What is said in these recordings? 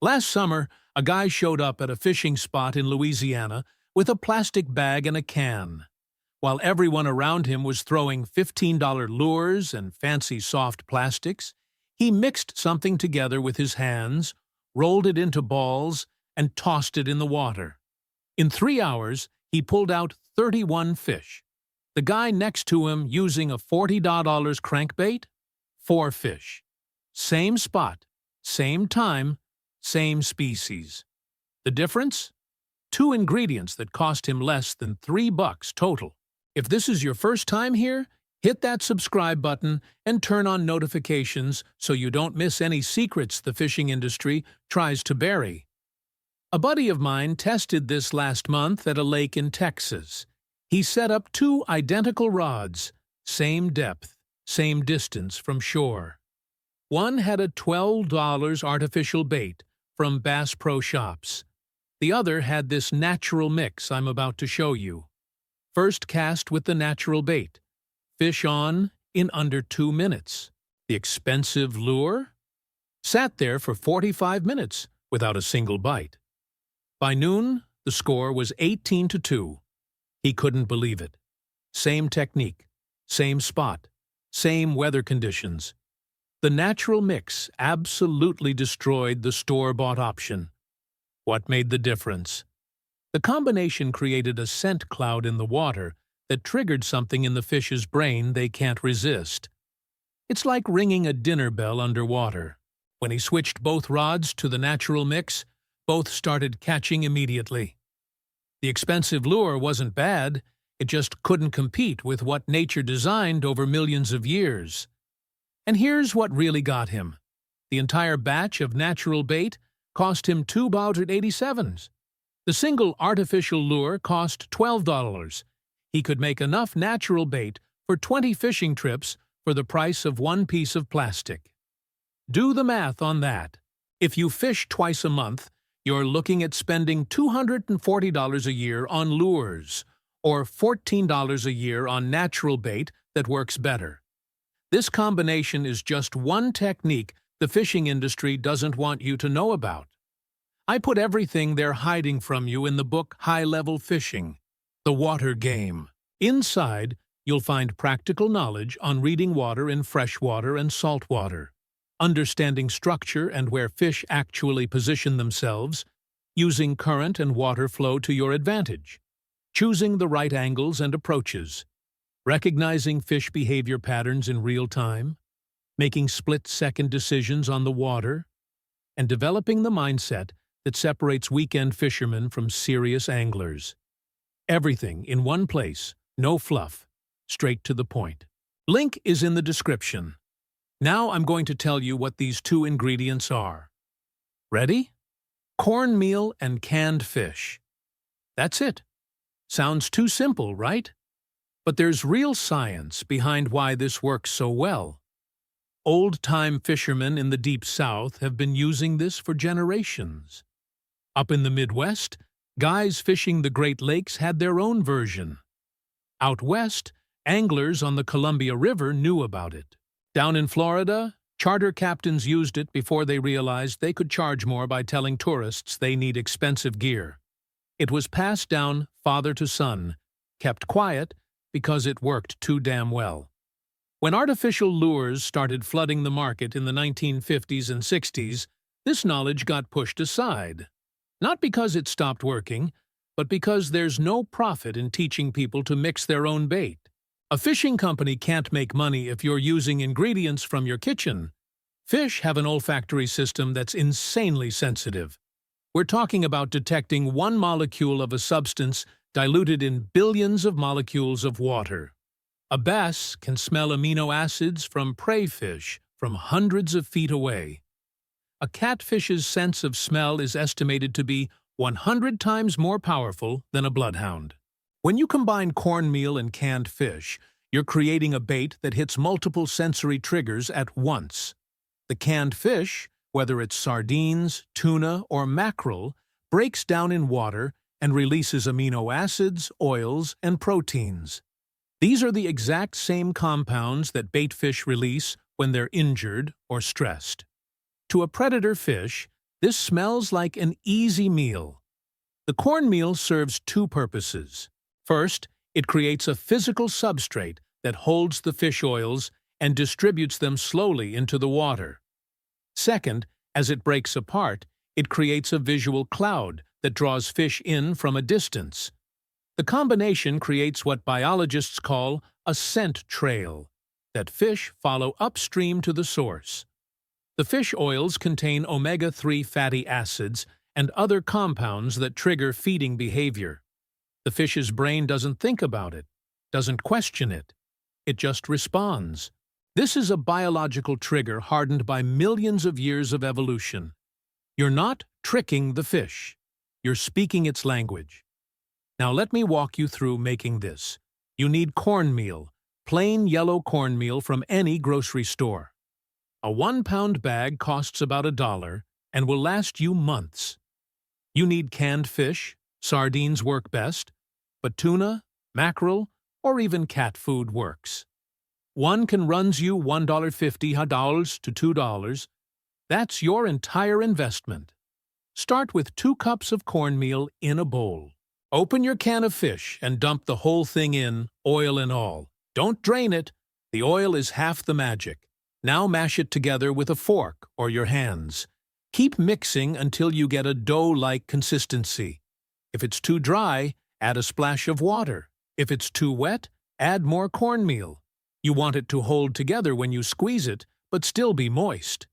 Last summer, a guy showed up at a fishing spot in Louisiana with a plastic bag and a can. While everyone around him was throwing $15 lures and fancy soft plastics, he mixed something together with his hands, rolled it into balls, and tossed it in the water. In 3 hours, he pulled out 31 fish. The guy next to him using a $40 crankbait? 4 fish. Same spot, same time, same species. The difference? 2 ingredients that cost him less than $3 total. If this is your first time here, hit that subscribe button and turn on notifications so you don't miss any secrets the fishing industry tries to bury. A buddy of mine tested this last month at a lake in Texas. He set up 2 identical rods, same depth, same distance from shore. One had a $12 artificial bait from Bass Pro Shops. The other had this natural mix I'm about to show you. First cast with the natural bait. Fish on in under 2 minutes. The expensive lure? Sat there for 45 minutes without a single bite. By noon, the score was 18-2. He couldn't believe it. Same technique, same spot, same weather conditions. The natural mix absolutely destroyed the store-bought option. What made the difference? The combination created a scent cloud in the water that triggered something in the fish's brain they can't resist. It's like ringing a dinner bell underwater. When he switched both rods to the natural mix, both started catching immediately. The expensive lure wasn't bad, it just couldn't compete with what nature designed over millions of years. And here's what really got him. The entire batch of natural bait cost him $2.87. The single artificial lure cost $12. He could make enough natural bait for 20 fishing trips for the price of 1 piece of plastic. Do the math on that. If you fish twice a month, you're looking at spending $240 a year on lures, or $14 a year on natural bait that works better. This combination is just one technique the fishing industry doesn't want you to know about. I put everything they're hiding from you in the book High-Level Fishing, The Water Game. Inside, you'll find practical knowledge on reading water in freshwater and saltwater, understanding structure and where fish actually position themselves, using current and water flow to your advantage, choosing the right angles and approaches, recognizing fish behavior patterns in real time, making split-second decisions on the water, and developing the mindset that separates weekend fishermen from serious anglers. Everything in one place, no fluff, straight to the point. Link is in the description. Now I'm going to tell you what these 2 ingredients are. Ready? Cornmeal and canned fish. That's it. Sounds too simple, right? But there's real science behind why this works so well. Old-time fishermen in the Deep South have been using this for generations. Up in the Midwest, guys fishing the Great Lakes had their own version. Out west, anglers on the Columbia River knew about it. Down in Florida, charter captains used it before they realized they could charge more by telling tourists they need expensive gear. It was passed down father to son, kept quiet because it worked too damn well. When artificial lures started flooding the market in the 1950s and 60s, this knowledge got pushed aside. Not because it stopped working, but because there's no profit in teaching people to mix their own bait. A fishing company can't make money if you're using ingredients from your kitchen. Fish have an olfactory system that's insanely sensitive. We're talking about detecting 1 molecule of a substance diluted in billions of molecules of water. A bass can smell amino acids from prey fish from hundreds of feet away. A catfish's sense of smell is estimated to be 100 times more powerful than a bloodhound. When you combine cornmeal and canned fish, you're creating a bait that hits multiple sensory triggers at once. The canned fish, whether it's sardines, tuna, or mackerel, breaks down in water and releases amino acids, oils, and proteins. These are the exact same compounds that bait fish release when they're injured or stressed. To a predator fish, This smells like an easy meal. The cornmeal serves two purposes. First, it creates a physical substrate that holds the fish oils and distributes them slowly into the water. Second, as it breaks apart, it creates a visual cloud that draws fish in from a distance. The combination creates what biologists call a scent trail, that fish follow upstream to the source. The fish oils contain omega-3 fatty acids and other compounds that trigger feeding behavior. The fish's brain doesn't think about it, doesn't question it. It just responds. This is a biological trigger hardened by millions of years of evolution. You're not tricking the fish. You're speaking its language. Now let me walk you through making this. You need cornmeal, plain yellow cornmeal from any grocery store. A 1-pound bag costs about $1 and will last you months. You need canned fish, sardines work best, but tuna, mackerel, or even cat food works. One can run you $1.50 to $2. That's your entire investment. Start with 2 cups of cornmeal in a bowl. Open your can of fish and dump the whole thing in, oil and all. Don't drain it. The oil is half the magic. Now mash it together with a fork or your hands. Keep mixing until you get a dough-like consistency. If it's too dry, add a splash of water. If it's too wet, add more cornmeal. You want it to hold together when you squeeze it, but still be moist.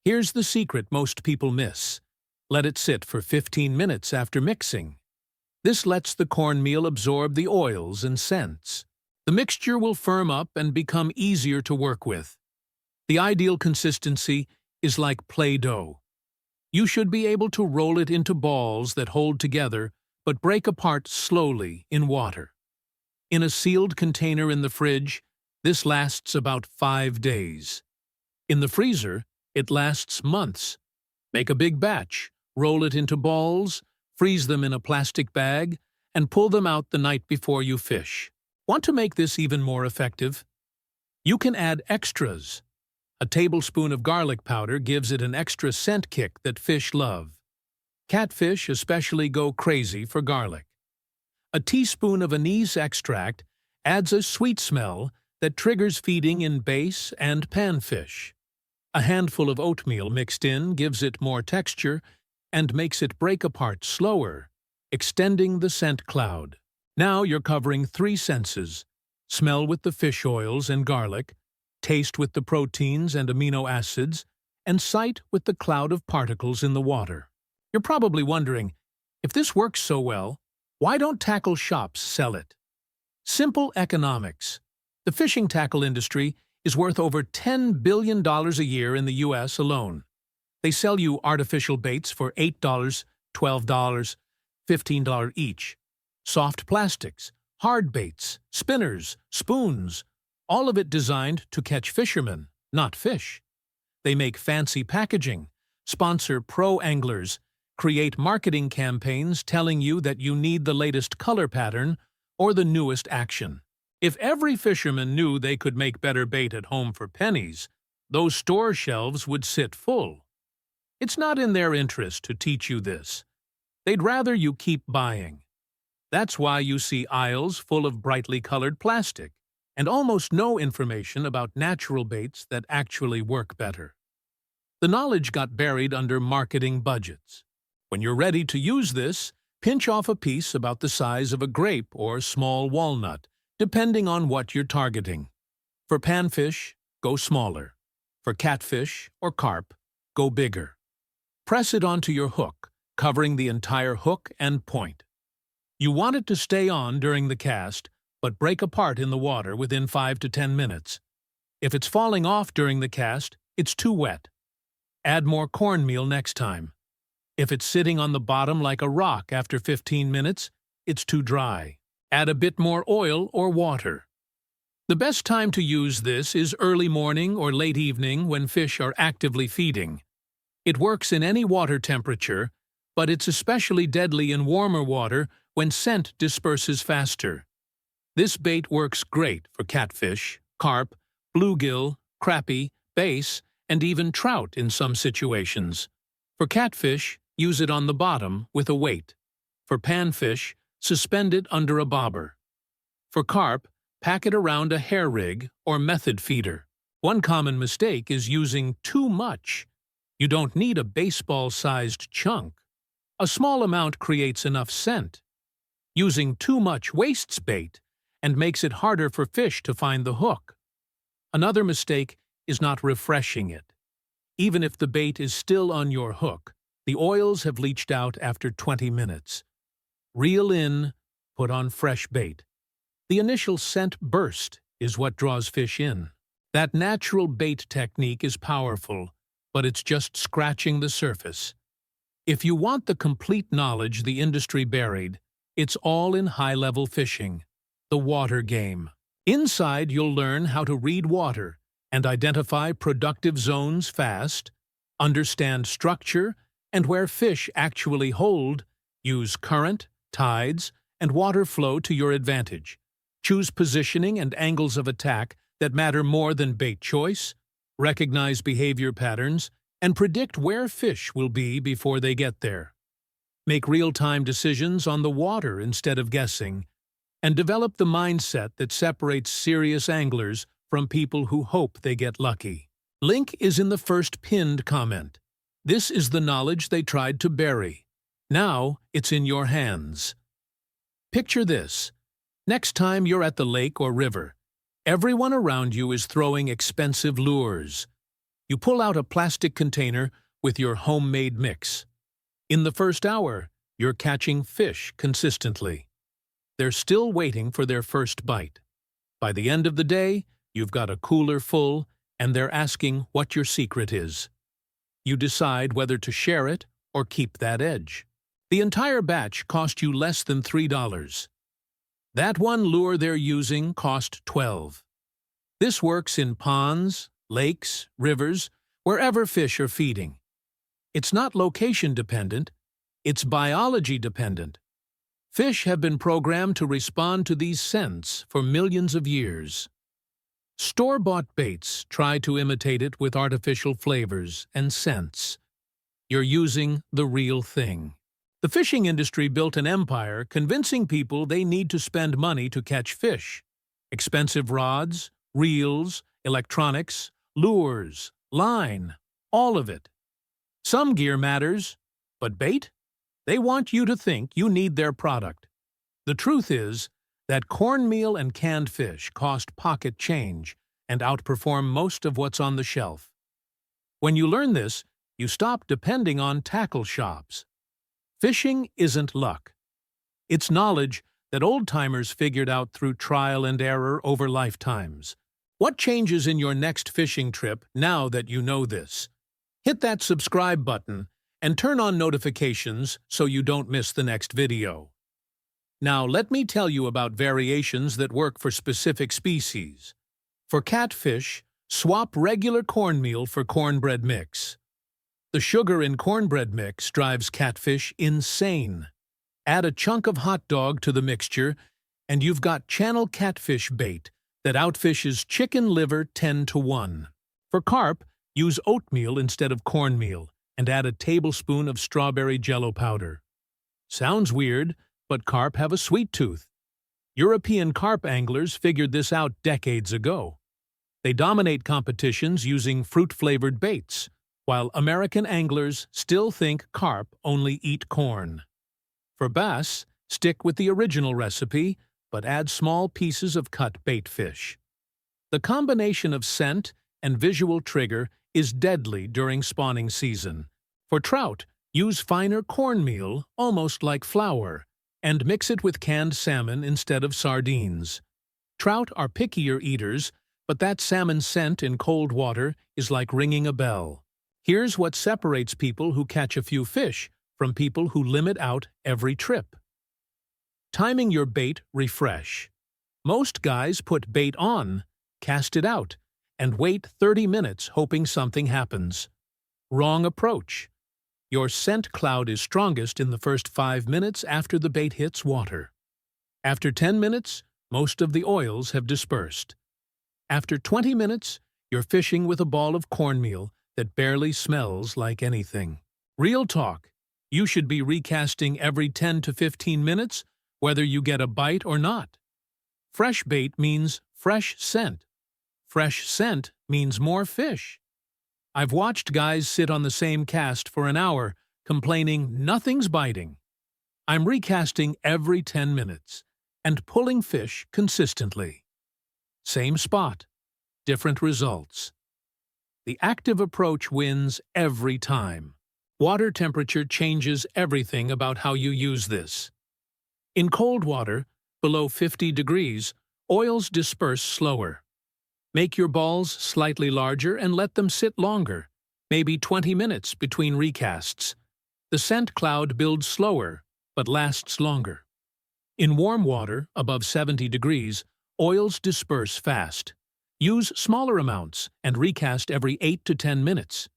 Here's the secret most people miss. Let it sit for 15 minutes after mixing. This lets the cornmeal absorb the oils and scents. The mixture will firm up and become easier to work with. The ideal consistency is like Play-Doh. You should be able to roll it into balls that hold together but break apart slowly in water. In a sealed container in the fridge, this lasts about 5 days. In the freezer, it lasts months. Make a big batch, roll it into balls, freeze them in a plastic bag, and pull them out the night before you fish. Want to make this even more effective? You can add extras. A tablespoon of garlic powder gives it an extra scent kick that fish love. Catfish especially go crazy for garlic. A teaspoon of anise extract adds a sweet smell that triggers feeding in bass and panfish. A handful of oatmeal mixed in gives it more texture and makes it break apart slower, extending the scent cloud. Now you're covering 3 senses: smell with the fish oils and garlic, taste with the proteins and amino acids, and sight with the cloud of particles in the water. You're probably wondering, if this works so well, why don't tackle shops sell it? Simple economics. The fishing tackle industry is worth over $10 billion a year in the U.S. alone. They sell you artificial baits for $8, $12, $15 each. Soft plastics, hard baits, spinners, spoons, all of it designed to catch fishermen, not fish. They make fancy packaging, sponsor pro anglers, create marketing campaigns telling you that you need the latest color pattern or the newest action. If every fisherman knew they could make better bait at home for pennies, those store shelves would sit full. It's not in their interest to teach you this. They'd rather you keep buying. That's why you see aisles full of brightly colored plastic and almost no information about natural baits that actually work better. The knowledge got buried under marketing budgets. When you're ready to use this, pinch off a piece about the size of a grape or small walnut, depending on what you're targeting. For panfish, go smaller. For catfish or carp, go bigger. Press it onto your hook, covering the entire hook and point. You want it to stay on during the cast, but break apart in the water within 5 to 10 minutes. If it's falling off during the cast, it's too wet. Add more cornmeal next time. If it's sitting on the bottom like a rock after 15 minutes, it's too dry. Add a bit more oil or water. The best time to use this is early morning or late evening when fish are actively feeding. It works in any water temperature, but it's especially deadly in warmer water when scent disperses faster. This bait works great for catfish, carp, bluegill, crappie, bass, and even trout in some situations. For catfish, use it on the bottom with a weight. For panfish, suspend it under a bobber. For carp, pack it around a hair rig or method feeder. One common mistake is using too much. You don't need a baseball-sized chunk. A small amount creates enough scent. Using too much wastes bait and makes it harder for fish to find the hook. Another mistake is not refreshing it. Even if the bait is still on your hook, the oils have leached out after 20 minutes. Reel in, put on fresh bait. The initial scent burst is what draws fish in. That natural bait technique is powerful, but it's just scratching the surface. If you want the complete knowledge the industry buried, it's all in high-level fishing, the water game. Inside, you'll learn how to read water and identify productive zones fast, understand structure and where fish actually hold, use current, tides, and water flow to your advantage. Choose positioning and angles of attack that matter more than bait choice, recognize behavior patterns, and predict where fish will be before they get there. Make real-time decisions on the water instead of guessing, and develop the mindset that separates serious anglers from people who hope they get lucky. Link is in the first pinned comment. This is the knowledge they tried to bury. Now it's in your hands. Picture this. Next time you're at the lake or river, everyone around you is throwing expensive lures. You pull out a plastic container with your homemade mix. In the first hour, you're catching fish consistently. They're still waiting for their first bite. By the end of the day, you've got a cooler full, and they're asking what your secret is. You decide whether to share it or keep that edge. The entire batch cost you less than $3. That one lure they're using cost $12. This works in ponds, lakes, rivers, wherever fish are feeding. It's not location-dependent, it's biology-dependent. Fish have been programmed to respond to these scents for millions of years. Store-bought baits try to imitate it with artificial flavors and scents. You're using the real thing. The fishing industry built an empire convincing people they need to spend money to catch fish. Expensive rods, reels, electronics, lures, line, all of it. Some gear matters, but bait? They want you to think you need their product. The truth is that cornmeal and canned fish cost pocket change and outperform most of what's on the shelf. When you learn this, you stop depending on tackle shops. Fishing isn't luck. It's knowledge that old-timers figured out through trial and error over lifetimes. What changes in your next fishing trip now that you know this? Hit that subscribe button and turn on notifications so you don't miss the next video. Now let me tell you about variations that work for specific species. For catfish, swap regular cornmeal for cornbread mix. The sugar in cornbread mix drives catfish insane. Add a chunk of hot dog to the mixture, and you've got channel catfish bait that outfishes chicken liver 10-1. For carp, use oatmeal instead of cornmeal, and add a tablespoon of strawberry jello powder. Sounds weird, but carp have a sweet tooth. European carp anglers figured this out decades ago. They dominate competitions using fruit-flavored baits, while American anglers still think carp only eat corn. For bass, stick with the original recipe, but add small pieces of cut bait fish. The combination of scent and visual trigger is deadly during spawning season. For trout, use finer cornmeal, almost like flour, and mix it with canned salmon instead of sardines. Trout are pickier eaters, but that salmon scent in cold water is like ringing a bell. Here's what separates people who catch a few fish from people who limit out every trip. Timing your bait refresh. Most guys put bait on, cast it out, and wait 30 minutes hoping something happens. Wrong approach. Your scent cloud is strongest in the first 5 minutes after the bait hits water. After 10 minutes, most of the oils have dispersed. After 20 minutes, you're fishing with a ball of cornmeal that barely smells like anything. Real talk. You should be recasting every 10 to 15 minutes, whether you get a bite or not. Fresh bait means fresh scent. Fresh scent means more fish. I've watched guys sit on the same cast for an hour, complaining nothing's biting. I'm recasting every 10 minutes and pulling fish consistently. Same spot, different results. The active approach wins every time. Water temperature changes everything about how you use this. In cold water, below 50 degrees, oils disperse slower. Make your balls slightly larger and let them sit longer, maybe 20 minutes between recasts. The scent cloud builds slower, but lasts longer. In warm water, above 70 degrees, oils disperse fast. Use smaller amounts and recast every 8 to 10 minutes.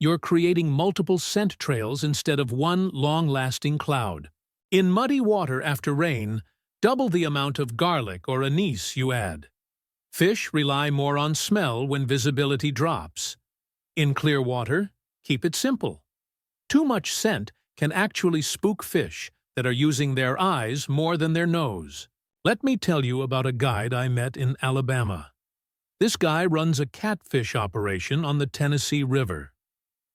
You're creating multiple scent trails instead of one long-lasting cloud. In muddy water after rain, double the amount of garlic or anise you add. Fish rely more on smell when visibility drops. In clear water, keep it simple. Too much scent can actually spook fish that are using their eyes more than their nose. Let me tell you about a guide I met in Alabama. This guy runs a catfish operation on the Tennessee River.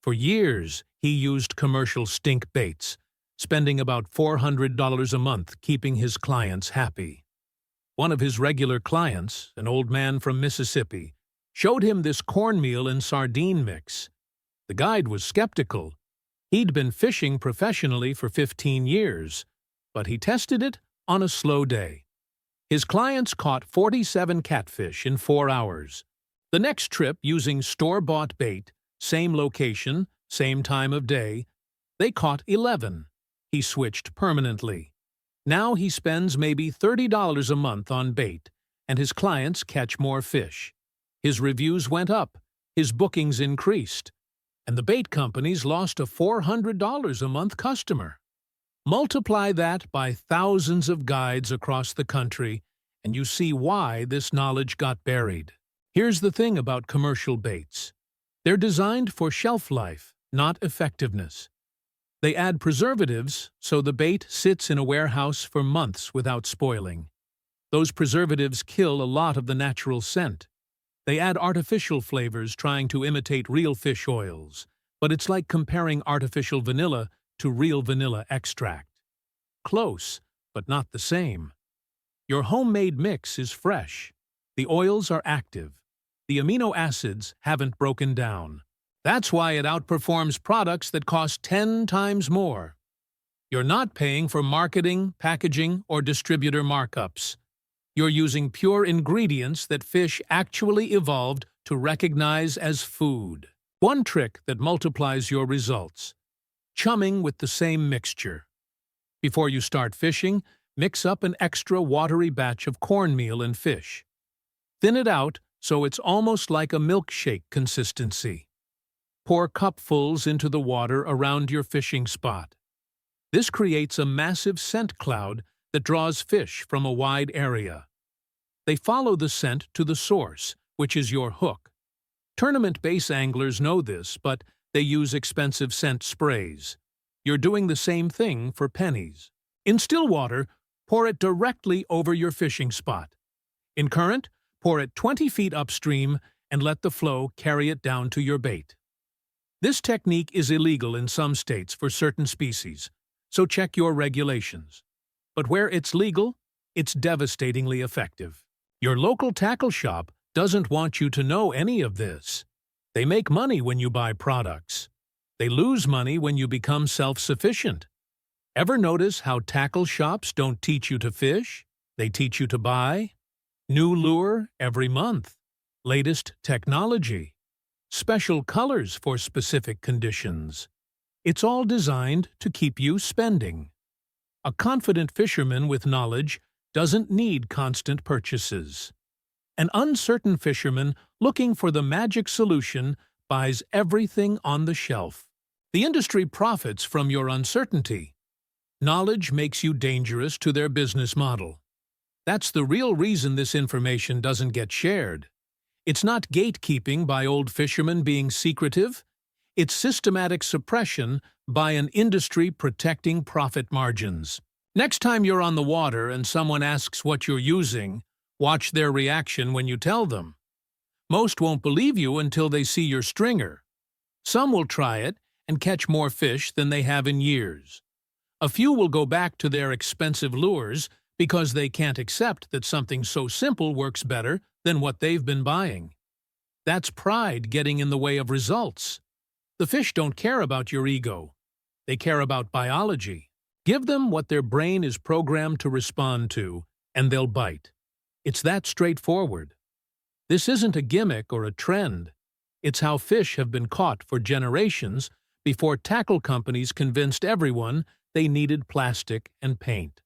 For years, he used commercial stink baits, spending about $400 a month keeping his clients happy. One of his regular clients, an old man from Mississippi, showed him this cornmeal and sardine mix. The guide was skeptical. He'd been fishing professionally for 15 years, but he tested it on a slow day. His clients caught 47 catfish in 4 hours. The next trip, using store-bought bait, same location, same time of day, they caught 11. He switched permanently. Now he spends maybe $30 a month on bait, and his clients catch more fish. His reviews went up, his bookings increased, and the bait companies lost a $400 a month customer. Multiply that by thousands of guides across the country, and you see why this knowledge got buried. Here's the thing about commercial baits. They're designed for shelf life, not effectiveness. They add preservatives so the bait sits in a warehouse for months without spoiling. Those preservatives kill a lot of the natural scent. They add artificial flavors trying to imitate real fish oils, but it's like comparing artificial vanilla to real vanilla extract. Close, but not the same. Your homemade mix is fresh. The oils are active. The amino acids haven't broken down. That's why it outperforms products that cost 10 times more. You're not paying for marketing, packaging, or distributor markups. You're using pure ingredients that fish actually evolved to recognize as food. One trick that multiplies your results: chumming with the same mixture. Before you start fishing, mix up an extra watery batch of cornmeal and fish. Thin it out so it's almost like a milkshake consistency. Pour cupfuls into the water around your fishing spot. This creates a massive scent cloud that draws fish from a wide area. They follow the scent to the source, which is your hook. Tournament bass anglers know this, but they use expensive scent sprays. You're doing the same thing for pennies. In still water, pour it directly over your fishing spot. In current, pour it 20 feet upstream and let the flow carry it down to your bait. This technique is illegal in some states for certain species, so check your regulations. But where it's legal, it's devastatingly effective. Your local tackle shop doesn't want you to know any of this. They make money when you buy products. They lose money when you become self-sufficient. Ever notice how tackle shops don't teach you to fish? They teach you to buy? New lure every month. Latest technology. Special colors for specific conditions. It's all designed to keep you spending. A confident fisherman with knowledge doesn't need constant purchases. An uncertain fisherman looking for the magic solution buys everything on the shelf. The industry profits from your uncertainty. Knowledge makes you dangerous to their business model. That's the real reason this information doesn't get shared. It's not gatekeeping by old fishermen being secretive. It's systematic suppression by an industry protecting profit margins. Next time you're on the water and someone asks what you're using, watch their reaction when you tell them. Most won't believe you until they see your stringer. Some will try it and catch more fish than they have in years. A few will go back to their expensive lures because they can't accept that something so simple works better than what they've been buying. That's pride getting in the way of results. The fish don't care about your ego. They care about biology. Give them what their brain is programmed to respond to, and they'll bite. It's that straightforward. This isn't a gimmick or a trend. It's how fish have been caught for generations before tackle companies convinced everyone they needed plastic and paint.